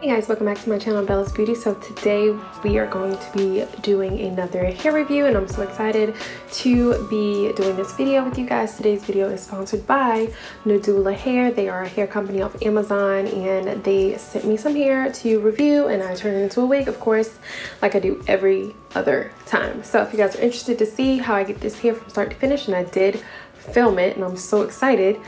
Hey guys, welcome back to my channel, Bella's Beauty. So today we are going to be doing another hair review and I'm so excited to be doing this video with you guys. Today's video is sponsored by Nadula Hair. They are a hair company off Amazon and they sent me some hair to review and I turned it into a wig, of course, like I do every other time. So if you guys are interested to see how I get this hair from start to finish, and I did film it and I'm so excited,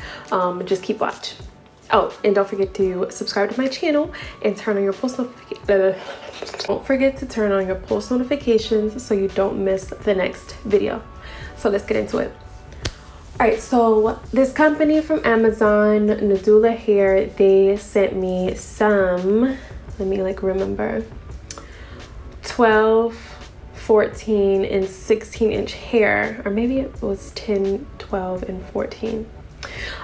just keep watching. Oh, and don't forget to subscribe to my channel and turn on your post notifications. Don't forget to turn on your post notifications so you don't miss the next video. So let's get into it. All right, so this company from Amazon, Nadula Hair, they sent me some, let me remember, 12, 14, and 16-inch hair, or maybe it was 10, 12, and 14.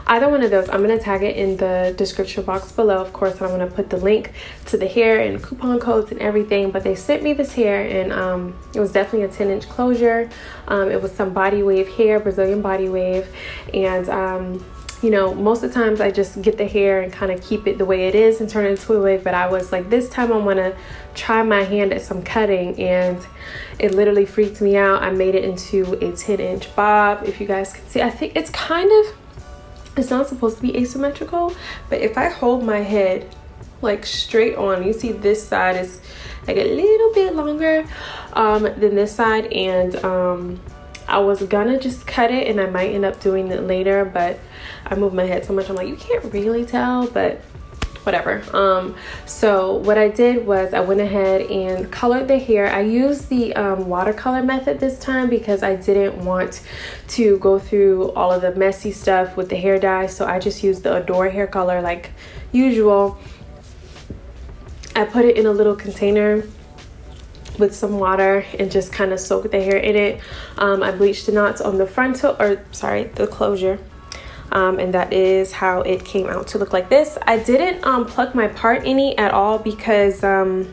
Either one of those. I'm going to tag it in the description box below. Of course, I'm going to put the link to the hair and coupon codes and everything. But they sent me this hair and it was definitely a 10-inch closure. It was some body wave hair, Brazilian Body Wave. And you know, most of the times I just get the hair and kind of keep it the way it is and turn it into a wig. But I was like, this time I want to try my hand at some cutting, and it literally freaked me out. I made it into a 10-inch bob. If you guys can see, I think it's kind of, it's not supposed to be asymmetrical, but if I hold my head like straight on, you see this side is like a little bit longer than this side, and I was gonna just cut it and I might end up doing it later, but I moved my head so much I'm like, you can't really tell, but whatever. So what I did was I went ahead and colored the hair. I used the watercolor method this time because I didn't want to go through all of the messy stuff with the hair dye, so I just used the Adore hair color like usual. I put it in a little container with some water and just kind of soaked the hair in it. I bleached the knots on the frontal, or sorry, the closure. And that is how it came out to look like this. I didn't pluck my part any at all because I'm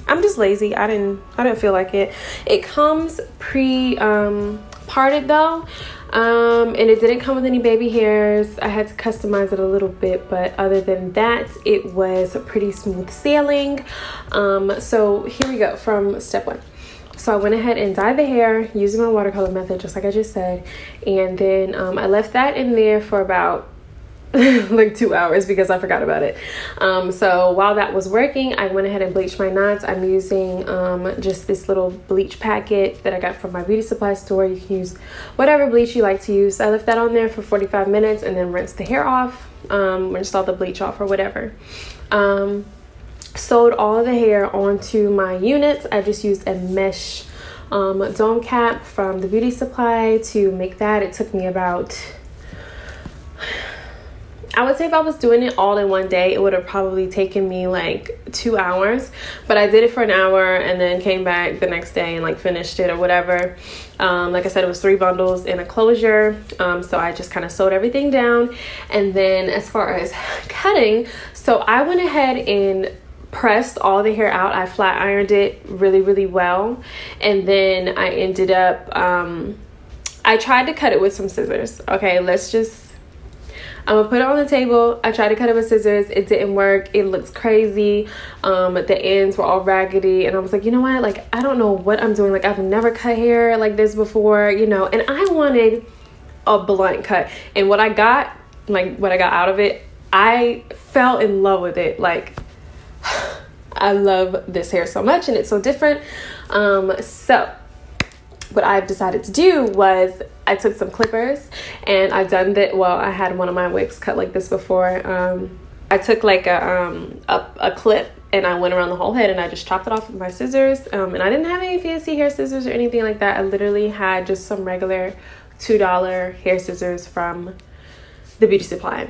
just lazy. I didn't feel like it. It comes parted though, and it didn't come with any baby hairs. I had to customize it a little bit, but other than that, it was pretty smooth sailing. So here we go from step one. So I went ahead and dyed the hair using my watercolor method, just like I just said. And then I left that in there for about like 2 hours because I forgot about it. So while that was working, I went ahead and bleached my knots. I'm using just this little bleach packet that I got from my beauty supply store. You can use whatever bleach you like to use. I left that on there for 45 minutes and then rinsed the hair off, rinsed all the bleach off or whatever. Sewed all of the hair onto my units. I just used a mesh dome cap from the beauty supply to make that. It took me about, I would say if I was doing it all in one day, it would have probably taken me like 2 hours, but I did it for an hour and then came back the next day and like finished it or whatever. Like I said, it was 3 bundles in a closure. So I just kind of sewed everything down. And then as far as cutting, so I went ahead and pressed all the hair out. I flat ironed it really well, and then I ended up I tried to cut it with some scissors. Okay, I'm gonna put it on the table. I tried to cut it with scissors. It didn't work. It looks crazy. The ends were all raggedy, and I was like, you know what, like I don't know what I'm doing. Like I've never cut hair like this before, you know, and I wanted a blunt cut, and what I got out of it, I fell in love with it. Like I love this hair so much and it's so different. So what I've decided to do was I took some clippers and I've done that. Well, I had one of my wigs cut like this before. I took like a clip and I went around the whole head and I just chopped it off with my scissors. And I didn't have any fancy hair scissors or anything like that. I literally had just some regular $2 hair scissors from the beauty supply.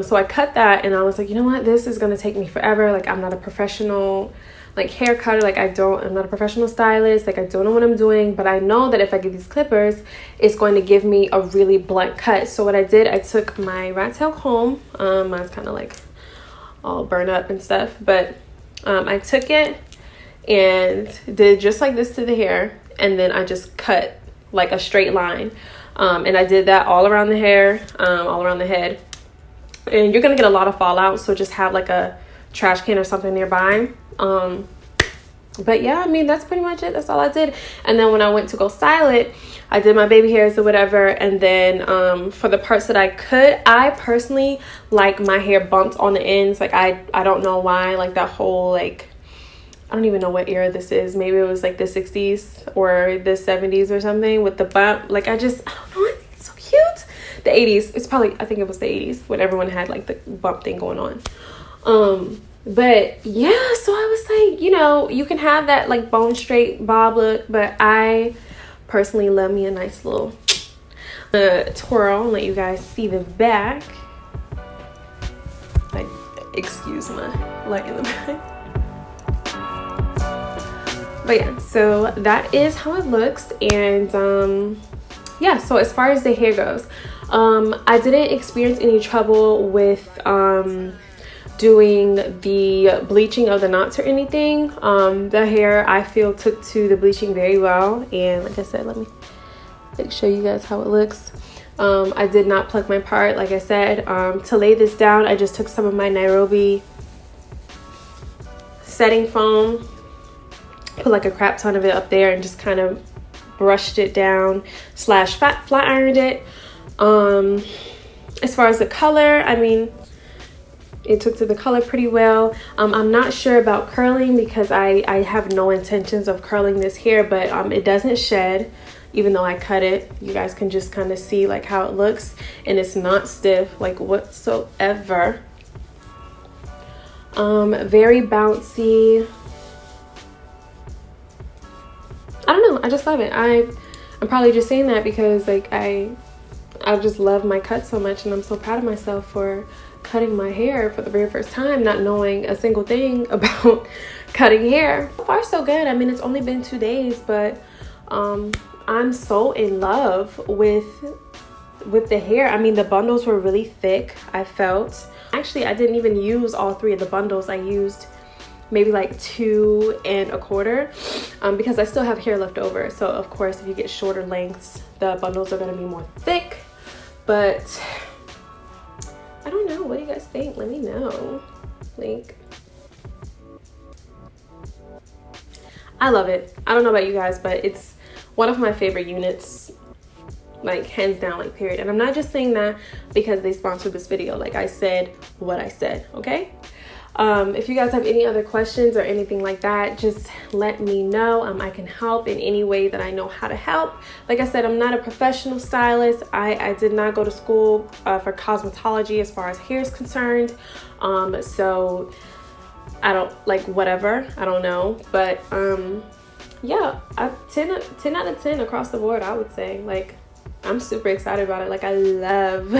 So I cut that and I was like, you know what, this is gonna take me forever. Like I'm not a professional like hair cutter. Like I'm not a professional stylist. Like I don't know what I'm doing, but I know that if I get these clippers, it's going to give me a really blunt cut. So what I did, I took my rat tail comb. Mine's kind of like all burned up and stuff, but I took it and did just like this to the hair, and then I just cut like a straight line. And I did that all around the hair, all around the head. And you're gonna get a lot of fallout, so just have like a trash can or something nearby. But yeah, I mean, that's pretty much it. That's all I did. And then when I went to go style it, I did my baby hairs or whatever. And then for the parts that I could, I personally like my hair bumped on the ends. Like I don't know why, like that whole, like, I don't even know what era this is. Maybe it was like the 60s or the 70s or something with the bump. Like I don't know, I think it's so cute. The 80s, it's probably, I think it was the 80s when everyone had like the bump thing going on. But yeah, so I was like, you know, you can have that like bone straight bob look, but I personally love me a nice little twirl and let you guys see the back. Like, excuse my light in the back. But yeah, so that is how it looks. And yeah, so as far as the hair goes, I didn't experience any trouble with doing the bleaching of the knots or anything. The hair, I feel, took to the bleaching very well. And like I said, let me show you guys how it looks. I did not pluck my part, like I said. To lay this down, I just took some of my Nairobi setting foam, put like a crap ton of it up there, and just kind of brushed it down / flat ironed it. As far as the color, I mean, it took to the color pretty well. I'm not sure about curling because I have no intentions of curling this hair, but it doesn't shed even though I cut it. You guys can just kind of see like how it looks, and it's not stiff like whatsoever. Very bouncy. I don't know, I just love it. I'm probably just saying that because like I just love my cut so much, and I'm so proud of myself for cutting my hair for the very first time, not knowing a single thing about cutting hair. So far so good. I mean, it's only been 2 days, but I'm so in love with the hair. I mean, the bundles were really thick, I felt. Actually, I didn't even use all 3 of the bundles. I used maybe like 2 1/4 because I still have hair left over. So of course, if you get shorter lengths, the bundles are going to be more thick. But I don't know, what do you guys think? Let me know. Like, I love it. I don't know about you guys, but it's one of my favorite units, like hands down, like period. And I'm not just saying that because they sponsored this video. Like I said what I said, okay? If you guys have any other questions or anything like that, just let me know. I can help in any way that I know how to help. Like I said, I'm not a professional stylist. I did not go to school for cosmetology as far as hair is concerned. So I don't, like, whatever, I don't know. But yeah, 10 out of 10 across the board, I would say. Like, I'm super excited about it. Like, I love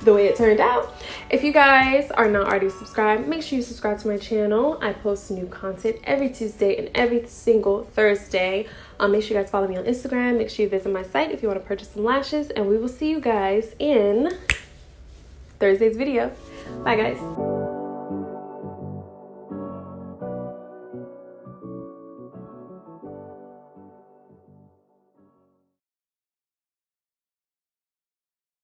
the way it turned out. If you guys are not already subscribed, make sure you subscribe to my channel. I post new content every Tuesday and every single Thursday. Make sure you guys follow me on Instagram. Make sure you visit my site if you want to purchase some lashes, and we will see you guys in Thursday's video. Bye guys.